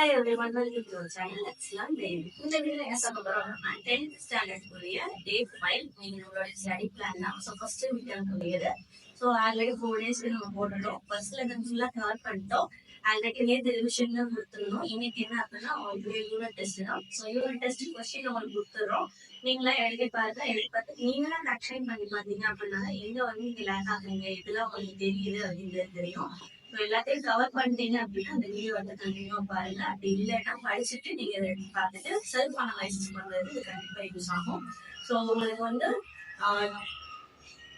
Hi everyone, welcome to our channel. Let's learn daily. இந்த வீடியோல என்ன சொல்ல போறோம்னா 10th ஸ்டாண்டர்ட் உடைய டே 5 நீங்களோட ஸ்டடி பிளான் தான். ஸோ ஃபர்ஸ்ட் வீக் உடையது. ஸோ ஆல்ரெடி 4 டேஸ்க்கு நம்ம போட்டுட்டோம். ஃபர்ஸ்ட்ல இருந்து ஃபுல்லா கவர் பண்ணிட்டோம். ஆல்ரெடி நேற்று ரிவிஷன் தான் கொடுத்துருந்தோம். இன்னைக்கு என்ன அப்படின்னா உங்களுக்கு யூனிட் டெஸ்ட் தான். ஸோ யூனிட் டெஸ்ட் கொஸ்டின் உங்களுக்கு கொடுத்துறோம். நீங்களா எழுதி பார்த்து நீங்களா கரெக்ஷன் பண்ணி பார்த்தீங்க அப்படின்னா எங்க வந்து நீங்க லேக் ஆகுறீங்க இதெல்லாம் உங்களுக்கு தெரியுது அப்படின்றது தெரியும். எல்லாத்தையும் கவர் பண்ணிட்டீங்க அப்படின்னா அந்த வீடியோ வந்து கண்டினியூ பாருங்க. அப்படி இல்லைன்னா படிச்சுட்டு நீங்க பார்த்துட்டு செல்ஃப் அனலைசிஸ் பண்றது இது கண்டிப்பா யூஸ் ஆகும். ஸோ உங்களுக்கு வந்து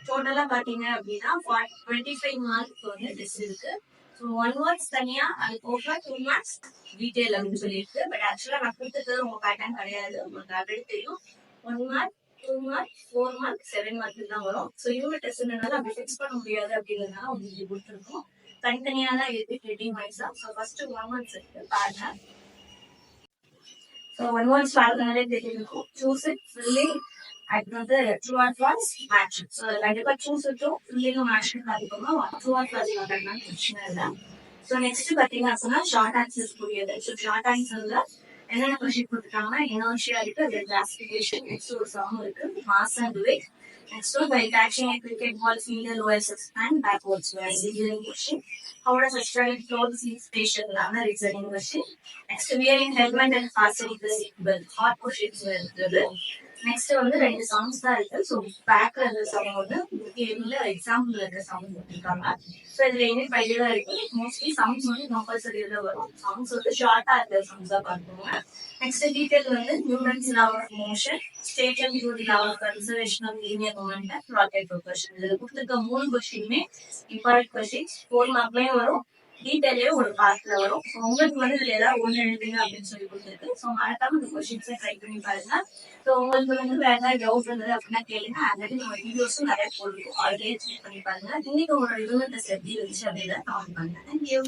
டோட்டலா பாத்தீங்க அப்படின்னா 25 மார்க் வந்து டெஸ்ட் இருக்கு. ஸோ 1 மார்க்ஸ் தனியா அது போக 2 மார்க்ஸ் டீடைல் அப்படின்னு சொல்லியிருக்கு. பட் ஆக்சுவலா நான் கொடுத்தது உங்க பேட்டர்ன் கிடையாது. உங்களுக்கு ஆல்ரெடி தெரியும். 1 மார்க் 2 மார்க் 4 மார்க் 7 மார்க் தான் வரும். ஸோ யூனிட் டெஸ்ட்னால அப்படி ஃபிக்ஸ் பண்ண முடியாது அப்படிங்கிறதுனால உங்களுக்கு கொடுத்துருக்கோம். தனித்தனியா தான் இருக்கு ஹெட்டிங் வைஸா. ஸோ ஃபர்ஸ்ட் 1 மார்க்ஸ் இருக்கு பாருங்க. ஸோ 1 மார்க்ஸ் பார்த்தனாலே தெரியும். சூஸ் இட் ஃபில்லிங் அடுத்தது true or false match. So கண்டிப்பா சூஸ் இட்டும் ஃபில்லிங்கும் மேட்ச் பார்த்துக்கோங்க. ட்ரூ ஆர் ஃபால்ஸ் பார்த்தீங்கன்னா பிரச்சனை இல்லை. ஸோ நெக்ஸ்ட் பார்த்தீங்க அப்படின்னா ஷார்ட் ஆன்சர்ஸ் புரியுது. ஸோ ஷார்ட் ஆன்சர்ல என்னென்ன கொஸ்டின் கொடுத்துருக்காங்கன்னா இனர்ஷியா இருக்கு, அது கிளாசிபிகேஷன், நெக்ஸ்ட் ஒரு சம் இருக்கு, mass and weight. Next one, by catching a cricket ball, fielder lowers his hand backwards. Where is the hearing question? How does a child clothes his facial manner? It's a question. Next, wearing helmet and fastening the seatbelt. Hot questions were next வந்து 2 songs தான் இருக்கு. So பேக்ல இருந்த song வந்து example இருக்க song கொடுத்துருக்காங்க. So இதுல என்ன பையில இருக்கு மோஸ்ட்லி சாங்ஸ் வந்து கம்பல்சரி தான் வரும். சாங்ஸ் வந்து ஷார்ட்டா இருக்கிற சாங்ஸ் தான் பார்த்துக்கோங்க. நெக்ஸ்ட் டீடைல் வந்து Newton's law of motion, statement to the law of conservation of linear momentum, product proportion. இதுல கொடுத்துருக்க 3 கொஸ்டினுமே இம்பார்ட்டன்ட் கொஸ்டின்ஸ். 4 மார்க்லயும் வரும், டீடைலே ஒரு பார்ட்ல வரும். உங்களுக்கு வந்து இதுல ஏதாவது ஒண்ணு எழுதுங்க அப்படின்னு சொல்லி கொடுத்துருக்கு. ஸோ மறக்காம இந்த கொஸ்டின்ஸை ட்ரை பண்ணி பாருங்க. ஸோ உங்களுக்கு வந்து வேற ஏதாவது டவுட் இருந்தது அப்படின்னா கேளுங்க. ஆல்ரெடி நம்ம வீடியோஸும் நிறைய போடுவோம், ஆல்ரெடி செக் பண்ணி பாருங்க. இன்னைக்கு உங்களோட யூனிட் டெஸ்ட் எப்படி இருந்துச்சு அப்படின்றத கமெண்ட் பண்ணுங்க. தேங்க்யூ.